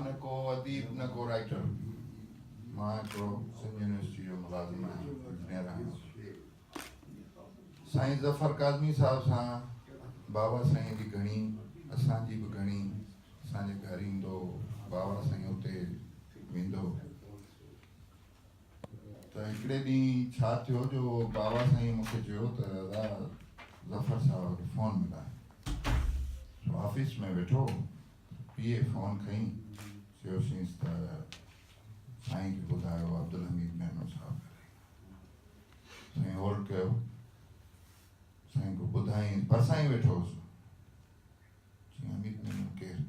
मां न को अदीब न को राइटर, मां हिकिड़ो सिंध यूनिवर्सिटी जो मुलाज़िम आहियां, इंजीनियर आहियां। साईं ज़फ़र काज़मी साहिब सां बाबा साईं जी घणी, असांजी बि घणी, असांजे घर ईंदो, बाबा साईं उते वेंदो। त हिकिड़े ॾींहुं छा थियो जो बाबा साईं मूंखे चयो त दादा ज़फ़र साहिब खे फ़ोन मिलाए। ऑफिस में वेठो, पीए फ़ोन खईं, चयोसींसि त साईं खे ॿुधायो अब्दुल हमीद महनो साहिब करे। साईं होल्ड कयो, साईं को ॿुधाईं, भरिसां ई वेठो हुउसि। चईं हमीद महनो केरु?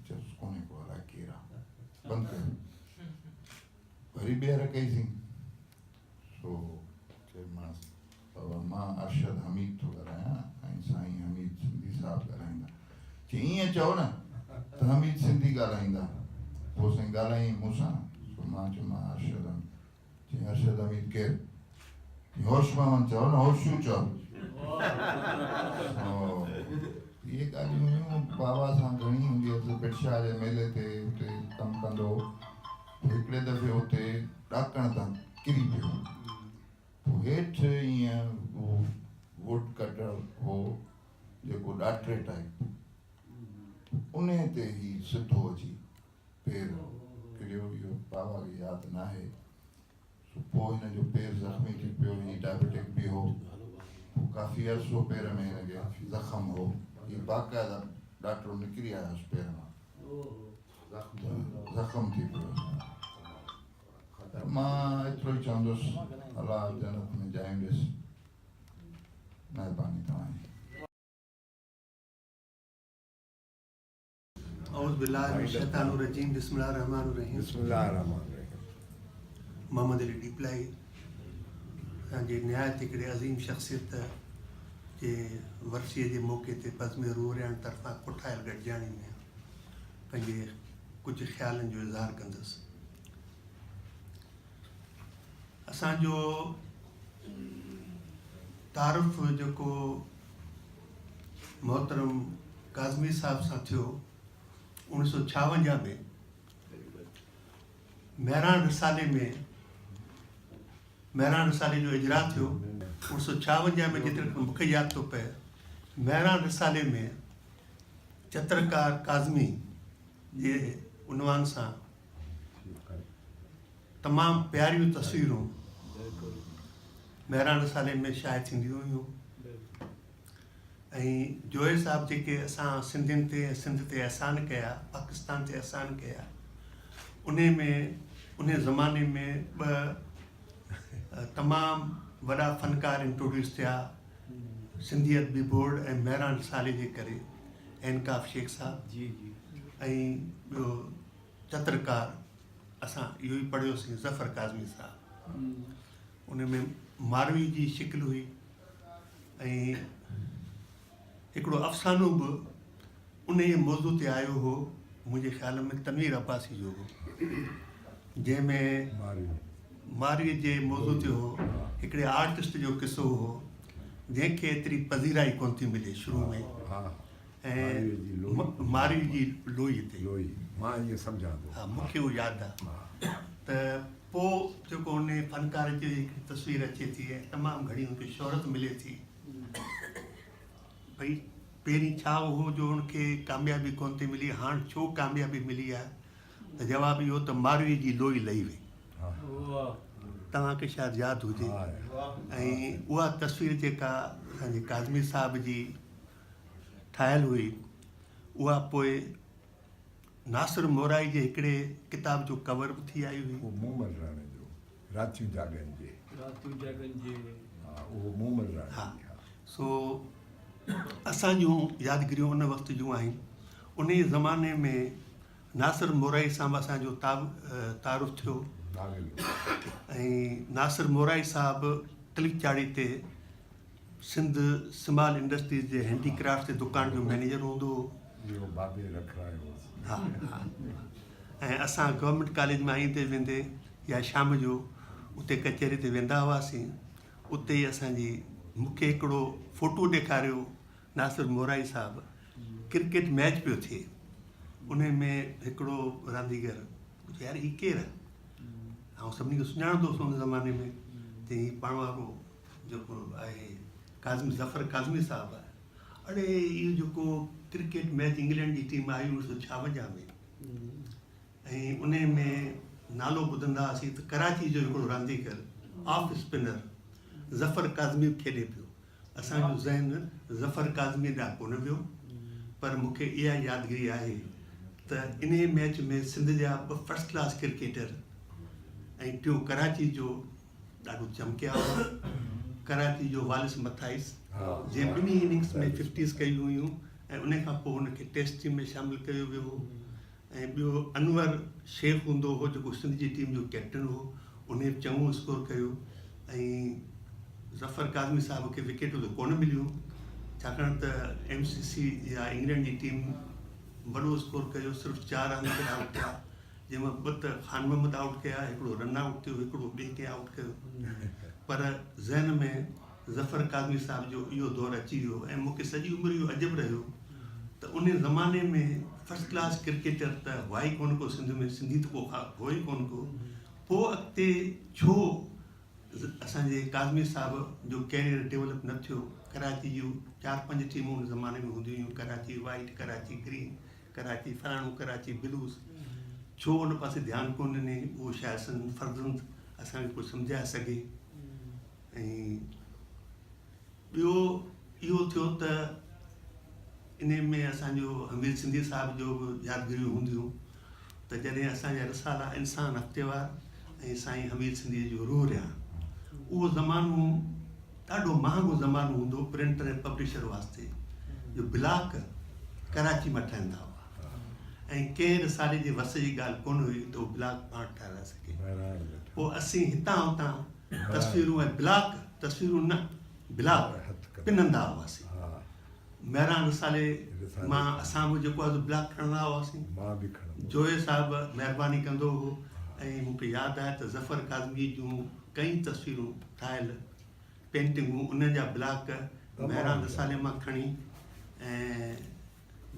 चयोसि कोन्हे को, अलाए केरु आहे, बंदि कयो। वरी ॿीहर कईसीं, सो चयोमांसि बाबा मां अरशद हमीद थो ॻाल्हायां ऐं साईं हमीद सिंधी साहिबु ॻाल्हाईंदा। चईं ईअं चओ न त हमीद सिंधी ॻाल्हाईंदा। पोइ साईं ॻाल्हाईं मूंसां, सो मां चयोमांसि अरशद हमीद। चईं अरशद हमीद केरु? होश मोहम्मद चओ न, होशू चओ। इहे ॻाल्हियूं हुयूं बाबा सां घणी हूंदी हुई। बिरशाह जे मेले ते हुते कमु कंदो, हिकिड़े दफ़े हुते ॾाकण तां किरी पियो। पोइ हेठि ईअं उहो वुड कटर हो जेको ॾाटरे टाइप, उन ते ई सिधो अची पेरु किरियो। इहो बाबा खे यादि न आहे। पोइ हिन जो पेरु ज़ख़्मी थी पियो, हीअ डायबिटिक बि हो। पोइ काफ़ी अर्सो पेर में हिनखे ज़ख़्म हो, हीअ बाक़ाइदा ॾाटरो निकिरी आयोसि पेर मां, ज़ख़्म थी पियो। मां एतिरो ई चवंदुसि, अलाह जन्नत में जाइ ॾिस। महिरबानी तव्हांजी। औज़ु बिल्लाहि मिनश शैतानिर रजीम, बिस्मिल्लाहिर रहमानिर रहीम। बिस्मिल्लाहिर रहमानिर रहीम। मोहम्मद अली डीपलाई असांजे निहायत हिकिड़े अज़ीम शख़्सियत जे वर्सीअ जे मौक़े ते बज़्म रूहरियाण तरफ़ां कोठायल गॾिजाणी में पंहिंजे कुझु ख़्यालनि जो इज़हार कंदुसि। असांजो तारुफ़ जेको मोहतरम काज़मी साहिब सां थियो 1956 में महरान रिसाले जो इजरा थियो। 1956 में जेतिरे मूंखे यादि थो पए, महरान रिसाले में चित्रकार काज़मी जे उनवान सां तमामु प्यारियूं तस्वीरूं महरान रिसाले में शाया थींदियूं हुयूं। ऐं जोए साहिब जेके असां सिंधियुनि ते सिंध ते अहसान कया, पाकिस्तान ते अहसान कया, उन ज़माने में तमामु वॾा फ़नकार इंट्रोड्यूस थिया सिंधी अदबी बोर्ड ऐं महरान रिसाले जे करे। एनकाफ शेख साहिबु ऐं ॿियो चित्रकार असां इहो ई पढ़ियोसीं ज़फ़र काज़मी साहिबु। उन में मारवी जी शिकिल हुई ऐं हिकिड़ो अफ़सानो बि उन ई मौज़ू ते आयो हो, मुंहिंजे ख़्याल में तनवीर अब्बासी जो हो, जंहिंमें मारवीअ जे मौज़ू ते हो हिकिड़े आर्टिस्ट जो किसो हो जंहिंखे एतिरी पज़ीराई कोन थी मिले शुरू में, ऐं मारवी जी लोई ते। मां इहो सम्झां थो। हा, मूंखे उहो यादि आहे। त पोइ जेको उन फ़नकार जी हिकिड़ी तस्वीर अचे थी ऐं तमामु घणी हुनखे शोहरत मिले थी, भई पहिरीं छा हो जो हुनखे कामयाबी कोन थी मिली, हाणे छो कामयाबी मिली आहे? त जवाबु इहो त मारवी जी लोई लही वई। तव्हांखे शायदि यादि हुजे। ऐं उहा तस्वीर जेका असांजे काज़मी साहिब जी ठाहियल हुई, उहा पोइ नासिर मोराई जे हिकिड़े किताब जो कवर बि थी आई हुई। मूमल राणे जो रातियूं जाॻनि जे, उहो मूमल राणे। हा, सो असां जूं यादगिरियूं उन वक़्त जूं आहिनि। उन ई ज़माने में नासिर मोराई सां बि असांजो तारुफ़ थियो ऐं नासिर मोराई साहिबु तिलिक चाड़ी ते सिंध स्मॉल इंडस्ट्रीज़ जे हैंडीक्राफ्ट जे दुकान जो मैनेजर हूंदो हो। हा हा। ऐं असां गवर्नमेंट कॉलेज में ईंदे वेंदे या शाम जो उते कचहरी ते वेंदा हुआसीं। उते ई असांजी मूंखे हिकिड़ो फ़ोटो ॾेखारियो नासिर मोराई साहिबु, क्रिकेट मैच पियो थिए उन में हिकिड़ो रांदीगर यार ही केरु आहे, ऐं सभिनी खे सुञाणंदो हुउसि उन ज़माने में त ही पाण वारो जेको आहे ज़फ़र काज़मी साहिबु आहे। अड़े इहो जेको क्रिकेट मैच इंग्लैंड जी टीम आई 1956 में, ऐं उन में नालो ॿुधंदा हुआसीं त कराची जो हिकिड़ो रांदीगर ऑफ स्पिनर ज़फ़र काज़मी खेॾे पियो। असांजो ज़हन ज़फ़र काज़मी ॾांहुं कोन वियो, पर मूंखे इहा यादगिरी आहे त इन मैच में सिंध जा 2 फर्स्ट क्लास क्रिकेटर ऐं टियों कराची जो ॾाढो चमकिया हुआ। कराची जो वालिस मथाइस जंहिं ॿिन्ही इनिंग्स में 50s कई हुयूं, ऐं उन खां पोइ हुनखे टेस्ट टीम में शामिलु कयो वियो हो। ऐं ॿियो अनवर शेख हूंदो हो जेको सिंध जी टीम जो कैप्टन हो, उन चङो स्कोर कयो। ऐं ज़फ़र काज़मी साहिब खे विकेटूं त कोन मिलियूं, छाकाणि त MCC या इंग्लैंड जी टीम वॾो स्कोर कयो, सिर्फ़ु 4 रांदीगर आउट थिया, जंहिंमां 2 त ख़ान मोहम्मद आउट कया, हिकिड़ो रन आउट थियो, हिकिड़ो ॿिए खे आउट कयो। पर ज़हन में ज़फ़र काज़मी साहिब जो इहो दौरु अची वियो, ऐं मूंखे सॼी उमिरि इहो अजब रहियो त उन ज़माने में फर्स्ट क्लास क्रिकेटर त हुआ ई कोन को सिंध में, सिंधी त को हो ई कोन को। पोइ अॻिते छो असांजे काज़मी साहिब जो कैरियर डेवलप न थियो? कराची जूं 4-5 टीमूं उन ज़माने में हूंदियूं हुयूं, कराची वाइट, कराची ग्रीन, कराची फलाणो, कराची ब्लूज़। छो उन पासे ध्यानु कोन ॾिने? उहो शायदि सन फर्ज़ंद असांखे कुझु सम्झाए सघे। ऐं ॿियो इहो थियो त इन में असांजो हमीद सिंधी साहिब जो बि यादगिरियूं हूंदियूं त जॾहिं असांजा रसाला इंसान हफ़्तेवार ऐं साईं हमीद सिंधी जो रूह रहिया, उहो ज़मानो ॾाढो महांगो ज़मानो हूंदो प्रिंटर ऐं पब्लिशर वास्ते, जो ब्लॉक कराची मां ठहंदा हुआ, ऐं कंहिं रसाले जे वस जी ॻाल्हि कोन हुई त उहो ब्लॉक पाण ठाराए सघे। पोइ असीं हितां हुतां तस्वीरूं ऐं ब्लॉक तस्वीरूं न ब्लॉक पिनंदा हुआसीं। महिरान रसाले मां असां बि जेको आहे ब्लॉक खणंदा हुआसीं। जोए साहिबु महिरबानी कंदो हो, ऐं मूंखे यादि आहे त ज़फ़र काज़मी जूं कई तस्वीरूं ठाहियल पेंटिंगूं उन जा ब्लॉक महिरान रसाले मां खणी, ऐं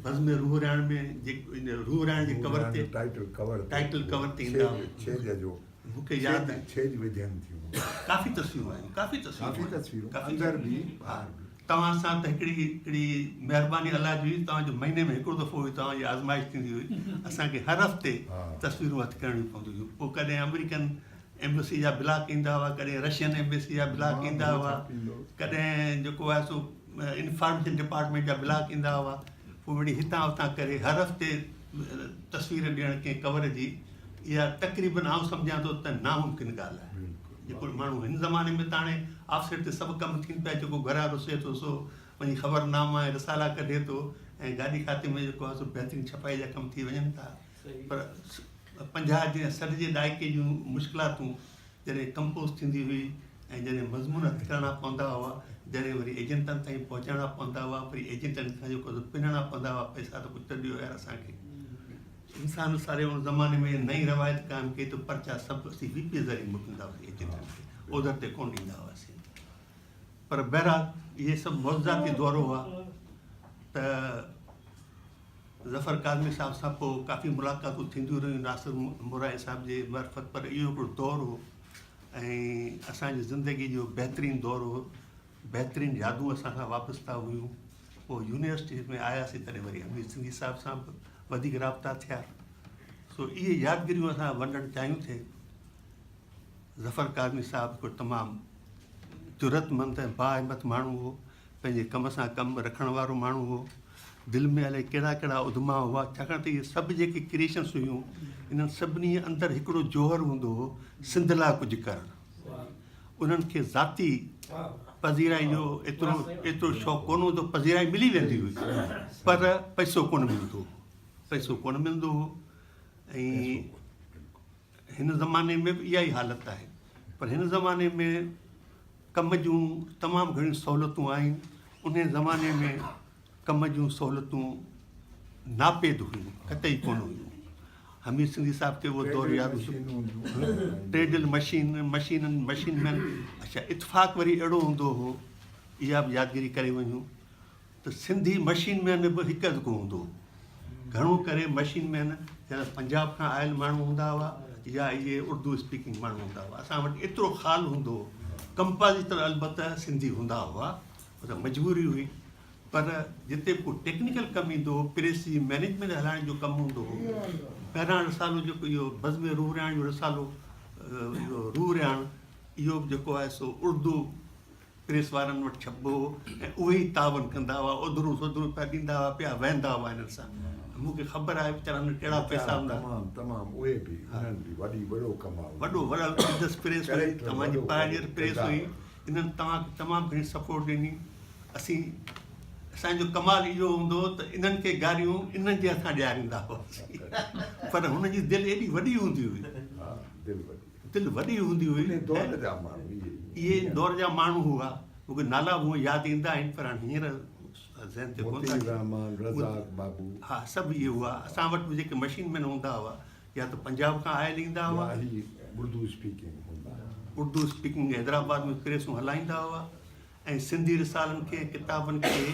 बज़्म रूह राइण में जेको इन रूह राइण जे कवर ते टाइटल कवर ते ईंदा हुआ। मूंखे यादि आहे काफ़ी तस्वीरूं आहिनि, काफ़ी तस्वीरूं। तव्हां सां त हिकिड़ी महिरबानी अलाह जी हुई, तव्हांजो महीने में हिकिड़ो दफ़ो हुई तव्हांजी आज़माइश थींदी हुई, असांखे हर हफ़्ते तस्वीरूं हथु करणियूं पवंदियूं हुयूं। पोइ कॾहिं अमेरिकन एम्बेसी जा ब्लॉक ईंदा हुआ, कॾहिं रशियन एम्बेसी जा ब्लॉक ईंदा हुआ, कॾहिं जेको आहे सो इंफॉर्मेशन डिपार्टमेंट जा ब्लॉक ईंदा हुआ। पोइ वरी हितां हुतां करे हर हफ़्ते तस्वीर ॾियणु कंहिं कवर जी, इहा तक़रीबन आउं सम्झां थो त नामुमकिन ॻाल्हि आहे। जेको माण्हू हिन ज़माने में त हाणे ऑफसेट ते सभु कमु थियनि पिया, जेको घरां रुसे थो सो वञी ख़बरनामा ऐं रसाला कढे थो, ऐं गाॾी खाते में जेको आहे सो बहितरीन छपाई जा कम थी वञनि था। पर 50 जे 60 जे ॾहाके जूं मुश्किलातूं जॾहिं कंपोज़ थींदी हुई, ऐं जॾहिं मज़मून हथु करणा पवंदा हुआ, जॾहिं वरी एजेंटनि ताईं पहुचाइणा पवंदा हुआ, वरी एजेंटनि खां जेको पिनणा पवंदा हुआ पैसा, त कुझु त ॾियो यार असांखे। इंसान सारे उन ज़माने में नई रवायत कान कई त पर्चा सभु असीं VP ज़रिए मोकिलींदा हुआसीं एजेंटनि खे, ओधर ते कोन ॾींदा हुआसीं। पर बहरहाल इहे सभु मौज़ाती दौरो हुआ। त ज़फ़र काज़मी साहिब सां पोइ काफ़ी मुलाक़ातूं थींदियूं रहियूं नासिर मुराई साहिब जे मार्फत, पर इहो हिकिड़ो दौरु हो ऐं असांजी ज़िंदगी जो बहितरीनु दौरु हो। बहितरीनु यादूं असां खां वापसि था हुयूं। पोइ यूनिवर्सिटी में आयासीं तॾहिं वरी हमीद सिंधी साहिब सां बि वधीक राब्ता थिया। सो इहे यादगिरियूं असां वंडणु चाहियूं थे। ज़फ़र काज़मी साहिबु हिकिड़ो तमामु ज़रूरतमंद ऐं बाहिमत माण्हू हो, पंहिंजे कम सां कमु रखण वारो माण्हू हो। दिलि में अलाए कहिड़ा कहिड़ा उदमा हुआ, छाकाणि त इहे सभु जेके क्रिएशन्स हुयूं, इन्हनि सभिनी अंदरि हिकिड़ो जोहर हूंदो हो, सिंध लाइ कुझु करणु। उन्हनि खे ज़ाती पज़ीराई जो एतिरो शौक़ु कोन हूंदो, पज़ीराई मिली वेंदी हुई, पर पैसो कोन मिलंदो हो। ऐं हिन ज़माने में बि इहा ई हालति आहे, पर हिन ज़माने में कम जूं तमामु घणियूं सहूलियतूं आहिनि। उन ज़माने में कम जूं सहूलियतूं नापेद हुयूं, कतई कोन हुयूं। हमीद सिंधी साहिब खे उहो दौरु यादि हुयो। ट्रेडल मशीन मैन। अच्छा, इतफ़ाक़ वरी अहिड़ो हूंदो हो, इहा बि यादगिरी करे वञूं त सिंधी मशीन मैन में बि हिकु अधु हूंदो हो। घणो करे मशीन मैन या पंजाब खां आयल माण्हू हूंदा हुआ या इहे उर्दू स्पीकिंग माण्हू हूंदा हुआ। असां वटि एतिरो ख़्यालु हूंदो हो, कंपोज़िटर अलबत्त सिंधी हूंदा हुआ, त मजबूरी हुई। पर जिते को टेक्निकल कमु ईंदो हो, प्रेस जी मैनेजमेंट हलाइण जो कमु हूंदो हो, पहिरां रिसालो जेको इहो बज़्म रूहरियाण जो रिसालो इहो रूहरियाण, इहो जेको आहे सो उर्दू प्रेस वारनि वटि छपबो हो ऐं उहे ई तावन कंदा हुआ, उधरू सुधरू पिया ॾींदा हुआ, पिया वहंदा हुआ हिननि सां। मूंखे ख़बर आहे वीचारनि कहिड़ा पैसा हूंदा। तमामु उहे बि उन्हनि बि वॾो कमाल, वॾा बिज़नेस प्रेस हुई, तव्हांजी पायनियर प्रेस हुई, इन्हनि तव्हांखे तमामु घणी सपोर्ट ॾिनी। असांजो कमाल इहो हूंदो हो त इन्हनि खे गारियूं इन्हनि जे हथां ॾियारींदा हुआसीं, पर हुनजी दिलि एॾी वॾी हूंदी हुई, दिलि वॾी हूंदी हुई। इहे दौर जा माण्हू हुआ, मूंखे नाला मूं यादि ईंदा आहिनि पर हींअर ज़हन ते कोन था। हा, सभु इहे हुआ। असां वटि जेके मशीन मैन हूंदा हुआ या त पंजाब खां आयल ईंदा हुआ, उर्दू स्पीकिंग हैदराबाद में प्रेसूं हलाईंदा हुआ ऐं सिंधी रिसालनि खे किताबनि खे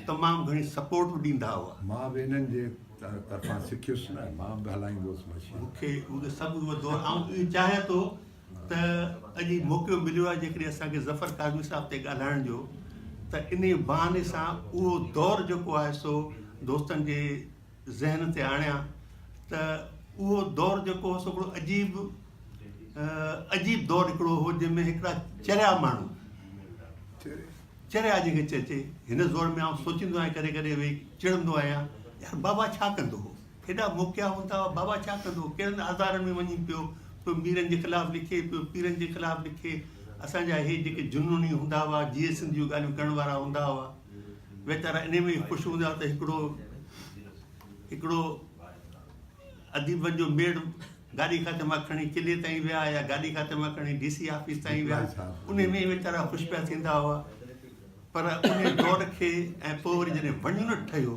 तमामु घणी सपोर्ट बि ॾींदा हुआ। मां बि हिननि जे तरफ़ां सिखियुसि न, मां बि हलाईंदुसि मशीन। मूंखे सभु उहो दौरु ऐं इहो चाहियां थो त अॼु मौक़ो मिलियो आहे जेकॾहिं असांखे ज़फ़र काज़मी साहिब ते ॻाल्हाइण जो, त इन बहाने सां उहो दौरु जेको आहे सो दोस्तनि जे ज़हन ते आणियां त उहो दौरु जेको हो सो हिकिड़ो अजीब दौरु हिकिड़ो हो, जंहिंमें हिकिड़ा चरिया माण्हू, चरिया जंहिंखे चइजे, हिन दौर में आउं सोचींदो आहियां कॾहिं कॾहिं वेही चिड़ंदो आहियां, यार बाबा छा कंदो हो, हेॾा मोकिया हूंदा हुआ, बाबा छा कंदो हो, कहिड़नि आज़ारनि में वञी पियो मीरनि जे ख़िलाफ़ु लिखे पियो, पीरनि जे ख़िलाफ़ु लिखे। असांजा इहे जेके जुनूनी हूंदा हुआ, जीअं सिंधियूं ॻाल्हियूं करण वारा हूंदा हुआ, वीचारा इन में ख़ुशि हूंदा हुआ त हिकिड़ो अदीबनि जो मेड़ गाॾी खाते मां खणी किले ताईं विया या गाॾी खाते मां खणी DC ऑफिस ताईं विया, उन में वीचारा ख़ुशि पिया थींदा हुआ। पर उन दौर खे ऐं पोइ वरी जॾहिं वञणु ठहियो,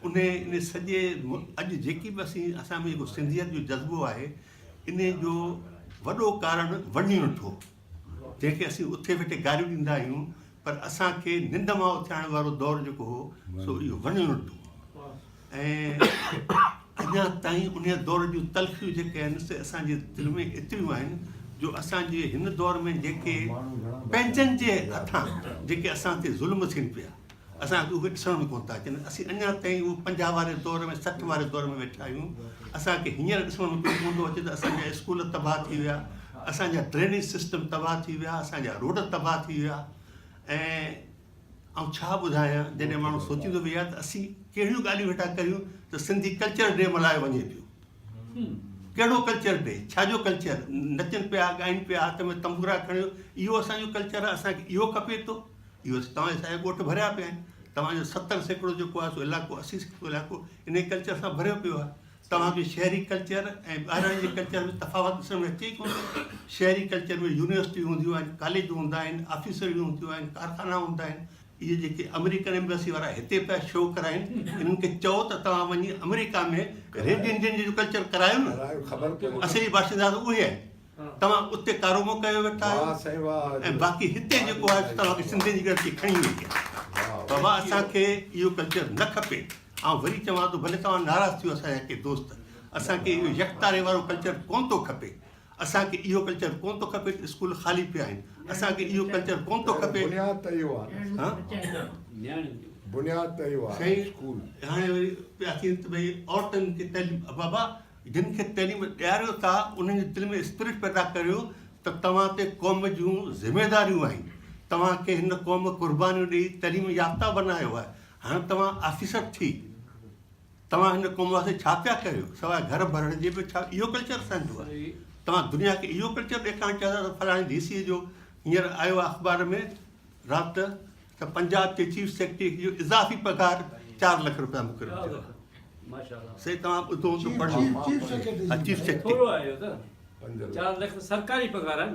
इन सॼे अॼु जेकी बि असां में जेको सिंधियत जो जज़्बो आहे, इन जो वॾो कारण वञणु ठो, जंहिंखे असीं उथे वेठे गारियूं ॾींदा आहियूं, पर असांखे निंड मां उथियाइण वारो दौरु जेको हो सो इहो वञणु ठो। ऐं अञा ताईं उन दौर जूं तलख़ियूं जेके आहिनि से असांजे दिलि में एतिरियूं आहिनि, जो असांजे हिन दौर में जेके पंहिंजनि जे हथां जेके असां ते ज़ुल्म थियनि पिया, असांखे उहे ॾिसण में कोन था अचनि। असीं अञा ताईं उहो 50 वारे दौर में 60 वारे दौर में वेठा आहियूं। असांखे हींअर ॾिसण में कोन थो अचे त असांजा स्कूल तबाह थी विया, असांजा ड्रेनेज सिस्टम तबाह थी विया, असांजा रोड तबाह थी विया। ऐं छा ॿुधायां, जॾहिं माण्हू सोचींदो बि आहे त असीं कहिड़ियूं ॻाल्हियूं वेठा करियूं त सिंधी कल्चर डे मल्हायो वञे पियो। कहिड़ो कल्चर डे, छाजो कल्चर, नचनि पिया, ॻाइनि पिया, हथ में तंबूरा खणियो, इहो असांजो कल्चर आहे, असांखे इहो खपे थो। इहो तव्हांजे साहिब ॻोठ भरिया पिया आहिनि, तव्हांजो 70% जेको आहे सो इलाइक़ो, 80% इलाइक़ो इन कल्चर सां भरियो पियो आहे। तव्हांखे शहरी कल्चर ऐं ॿाहिरि जे कल्चर में तफ़ावत ॾिसण में अचे ई कोन। शहरी कल्चर में यूनिवर्सिटियूं हूंदियूं आहिनि, कॉलेज हूंदा आहिनि, ऑफिसरियूं हूंदियूं आहिनि, कारखाना हूंदा आहिनि। इहे जेके अमेरिकन एम्बेसी वारा हिते पिया शो कराइनि, इन्हनि खे चओ त तव्हां वञी अमेरिका में रेड इंडियन जो कल्चर करायो न, असली बाशिंदा त उहे आहिनि, तव्हां उते कारोमो कयो वेठा आहियो, ऐं बाक़ी हिते जेको आहे तव्हांखे सिंधियुनि जी गिणती खणी वेंदी आहे। बाबा असांखे इहो कल्चर न खपे। ऐं वरी चवां थो, भले तव्हां नाराज़ थियो असांजा के दोस्त, असांखे इहो यकतारे वारो कल्चर कोन थो खपे। असांखे इहो कल्चर कोन थो खपे, स्कूल ख़ाली पिया आहिनि, असांखे इहो कल्चर कोन थो खपे। हाणे वरी पिया थियनि त भई औरतुनि खे तइलीम, बाबा जिन खे तइलीम ॾियारियो था उन्हनि जे दिलि में स्पिरिट पैदा करियो त तव्हां ते क़ौम जूं ज़िमेदारियूं आहिनि, तव्हांखे हिन क़ौम क़ुर्बानियूं ॾेई तइलीम याफ़्ता बनायो आहे। हाणे तव्हां ऑफिसर थी, तव्हां हिन क़ौम वास्ते छा पिया करियो सवाइ घर भरण जे बि? छा इहो कल्चर असांजो आहे? तव्हां दुनिया खे इहो कल्चर ॾेखारणु चाहियो त फलाणे DC जो हींअर आयो आहे अख़बार में राति त पंजाब जे चीफ सेक्रेटरी जो इज़ाफ़ी पघार 4 लाख रुपया मुक़ररु थियो आहे। से तव्हां ॿुधो त पढ़ो, चीफ सेक्रेटरी 4 लाख सरकारी पघार आहे न,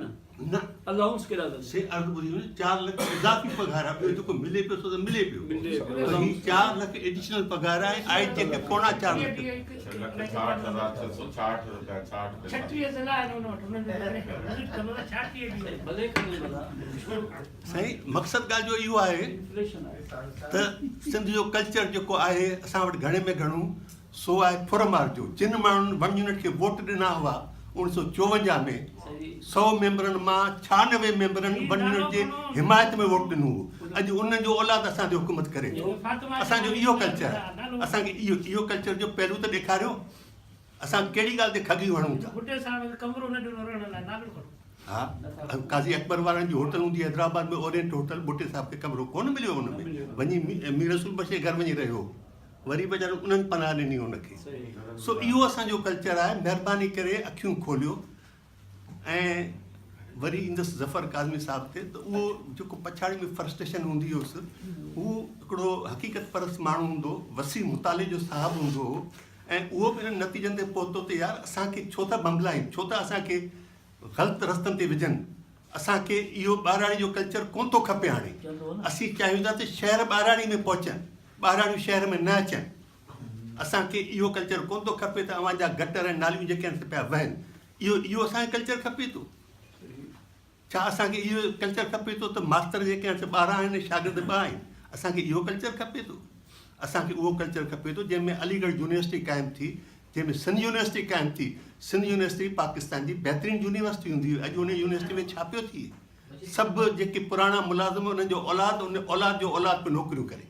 अलाउंस केॾा अथनि? से अर्ज़ ॿुधी 4 लाख इज़ाफ़ी पघार आहे, ॿियो जेको मिले पियो सो त मिले पियो। ही 4 लाख एडिशनल पघार आहे, आई जेके पोणा 4 लाख। साईं मक़सदु ॻाल्हि जो इहो आहे त सिंध जो कल्चर जेको आहे असां वटि घणे में घणो सो आहे फुरमार जो। जिन माण्हुनि 1 यूनिट खे वोट ॾिना हुआ 1954 में, 100 मेंबरनि मां 96 मेंबरनि 1 यूनिट जे हिमायत में वोट ॾिनो हो। अॼु उन्हनि जो औलाद असां ते हुकूमत करे थो। असांजो इहो कल्चर आहे। असांखे इहो कल्चर जो पहलू त ॾेखारियो। असां कहिड़ी ॻाल्हि ते खगी हणूं था? हा, काज़ी अकबर वारनि जी होटल हूंदी है हैदराबाद में, ओरिएंट होटल, बुटे साहब खे कमरो कोन मिलियो हुन में। वञी मीर रसूल बशीर घर वञी रहियो, वरी वीचारो उन्हनि पनाह ॾिनी हुनखे। सो इहो असांजो कल्चर आहे। महिरबानी करे अखियूं खोलियो। ऐं वरी ईंदुसि ज़फ़र काज़मी साहब ते, त उहो जेको पछाड़ी में फ्रस्ट्रेशन हूंदी हुअसि, हू हिकिड़ो हक़ीक़त परस्त माण्हू हूंदो, वसी मुताले जो साहबु हूंदो हो। ऐं उहो बि इन्हनि नतीजनि ते पहुतो त यार असांखे छो था बंबलाइनि, छो त असांखे ग़लति रस्तनि ते विझनि। असांखे इहो ॿाहिराणी जो कल्चर कोन थो खपे। हाणे असीं चाहियूं था त शहर ॿाहिराणी में पहुचनि, ॿाहिराणियूं शहर में न अचनि। असांखे इहो कल्चर कोन थो खपे त अव्हांजा गटर ऐं नालियूं जेके आहिनि पिया वहनि। इहो असांखे कल्चर खपे थो छा? असांखे इहो कल्चर खपे थो त मास्तर जेके आहिनि 12 आहिनि, शागिर्द 2 आहिनि। असांखे इहो कल्चर खपे थो? असांखे उहो कल्चर खपे थो जंहिंमें अलीगढ़ यूनिवर्सिटी क़ाइमु थी, जंहिंमें सिंध यूनिवर्सिटी क़ाइमु थी। सिंध यूनिवर्सिटी पाकिस्तान जी बहितरीनु यूनिवर्सिटी हूंदी हुई। अॼु उन यूनिवर्सिटी में छा पियो थिए? सभु जेके पुराणा मुलाज़िम, उन्हनि जो औलाद, उन औलाद जो औलाद पियो नौकरियूं करे।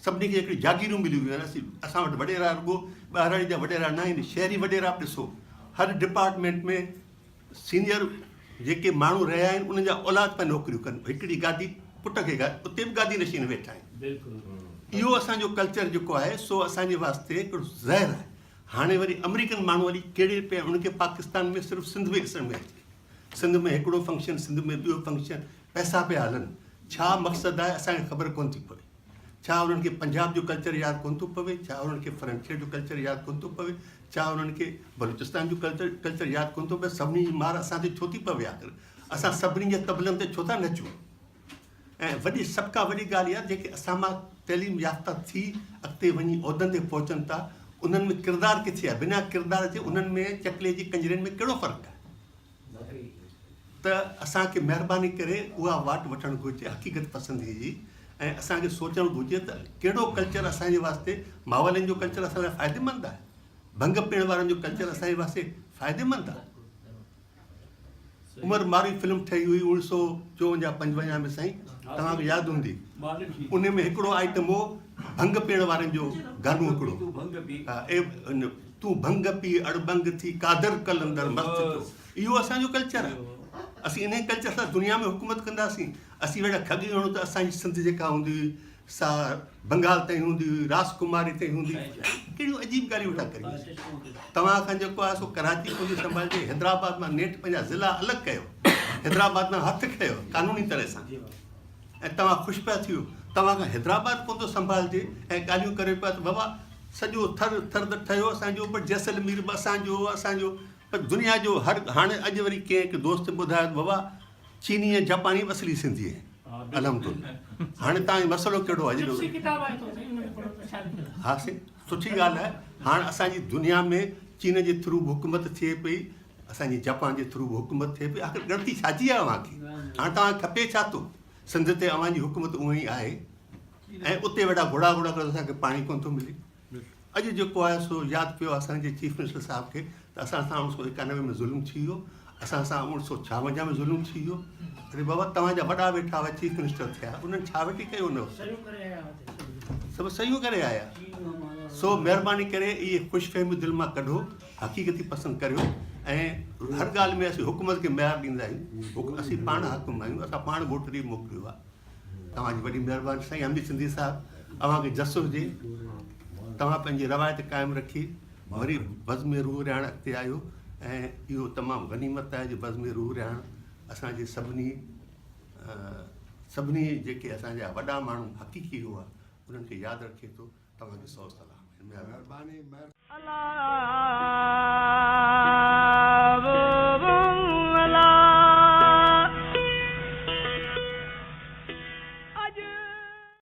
सभिनी खे हिकिड़ी जागीरूं मिलियूं हुयूं आहिनि। असां वटि वॾेरा रुॻो ॿाहिराणी जा वॾेरा न आहिनि, शहरी वॾेरा बि ॾिसो। हर डिपार्टमेंट में सीनियर जेके माण्हू रहिया आहिनि, उन्हनि जा औलाद पिया नौकरियूं कनि। हिकिड़ी गादी पुट खे उते बि गादी नशीन वेठा आहिनि। इहो असांजो कल्चर जेको आहे सो असांजे वास्ते हिकिड़ो ज़हर आहे। हाणे वरी अमेरिकन माण्हू वरी कहिड़े पिया, उनखे पाकिस्तान में सिर्फ़ु सिंध में ॾिसण में अचे। सिंध में हिकिड़ो फंक्शन, सिंध में ॿियो फंक्शन, पैसा पिया हलनि। छा मक़सदु आहे असांखे ख़बर कोन थी पवे। छा उन्हनि खे पंजाब जो कल्चर यादि कोन थो पवे? छा उन्हनि खे फ्रंटियर जो कल्चर यादि कोन थो पवे? छा उन्हनि खे बलूचिस्तान जो कल्चर यादि कोन थो पवे? सभिनी जी मार असां ते छो थी पवे? आख़िर असां सभिनी जे तबलनि ते छो था नचूं? ऐं वॾी सभ खां वॾी ॻाल्हि इहा, जेके असां मां तइलीम याफ़्ता थी अॻिते वञी उहिदनि ते पहुचनि था, उन्हनि में किरदारु किथे आहे? बिना किरदार जे उन्हनि में चकले जी कंजरियुनि में कहिड़ो फ़र्क़ु आहे? त असांखे महिरबानी करे उहा वाट वठणु घुरिजे हक़ीक़त पसंदी जी। ऐं असांखे सोचणु घुरिजे त कहिड़ो कल्चर असांजे वास्ते, मावलनि जो कल्चर असां लाइ फ़ाइदेमंद आहे, भंग पीअण वारनि जो कल्चर असांजे वास्ते फ़ाइदेमंद आहे। उमर मारी फिल्म ठही हुई 1954-55 में साईं, तव्हांखे यादि हूंदी। उन में हिकिड़ो आइटम हो भंग पीअण वारनि जो गानो हिकिड़ो। तूं भंग पी अड़बंग थी कादर कलंदर मस्त थियो। इहो असांजो कल्चर आहे। असीं इन कल्चर सां दुनिया में हुकूमत कंदासीं। असीं वेठा खगी हणूं त असांजी सिंध जेका हूंदी हुई सा बंगाल ताईं हूंदी हुई, राजकुमारी ताईं हूंदी हुई। कहिड़ियूं अजीब ॻाल्हियूं वेठा करियूं। तव्हां खां जेको आहे सो कराची पंहिंजी संभालिजे, हैदराबाद मां नेठ पंहिंजा ज़िला अलॻि कयो, हैदराबाद मां हथु खयो कानूनी तरह सां, ऐं तव्हां ख़ुशि पिया थियो। तव्हां खां हैदराबाद कोन थो संभालिजे ऐं ॻाल्हियूं करे पिया त बाबा सॼो थर त ठहियो असांजो, पर जैसलमेर बि असांजो पर दुनिया जो हर। हाणे अॼु वरी कंहिं हिकु दोस्त ॿुधायो बाबा चीनी ऐं जापानी बि असली सिंधी आहे। अलहमदुलिल्लाह। हाणे तव्हांजो मसइलो कहिड़ो आहे? हा सुठी ॻाल्हि आहे। हाणे असांजी दुनिया में चीन जे थ्रू बि हुकूमत थिए पई, असांजी जापान जे थ्रू बि हुकूमत थिए पई। आख़िर ग़लती छाजी आहे अव्हांखे? हाणे तव्हांखे खपे छा थो? सिंध ते अव्हांजी हुकूमत उहा ई आहे ऐं उते वेठा घोड़ा करे असांखे पाणी कोन थो मिले। अॼु जेको आहे सो यादि पियो असांजे चीफ मिनिस्टर साहिब खे त असां सां 1991 में ज़ुल्म थी वियो, असां सां 1956 में ज़ुल्म थी वियो। अरे बाबा तव्हांजा वॾा वेठा हुआ चीफ मिनिस्टर थिया, उन्हनि छा वेठी कयो? न सभु सहियूं करे आया। सो महिरबानी करे इहे ख़ुशफ़हमी दिलि मां कढो, हक़ीक़ती पसंदि करियो। ऐं हर ॻाल्हि में असीं हुकूमत खे म्यार ॾींदा आहियूं। असीं पाण हक़ुम आहियूं, असां पाण वोट ॾेई मोकिलियो आहे। तव्हांजी वॾी महिरबानी साईं अहमद सिंधी साहिबु, अव्हांखे जसो हुजे, तव्हां पंहिंजी रवायत क़ाइमु रखी वरी बज़्म में रूह रिहाइण अॻिते आयो। ऐं इहो तमामु गनीमत आहे जो बज़्म में रूह रिहाइण असांजे सभिनी जेके असांजा वॾा माण्हू हक़ीक़ी हुआ उन्हनि खे यादि रखे थो। तव्हांखे सौ सलाम। महिरबानी।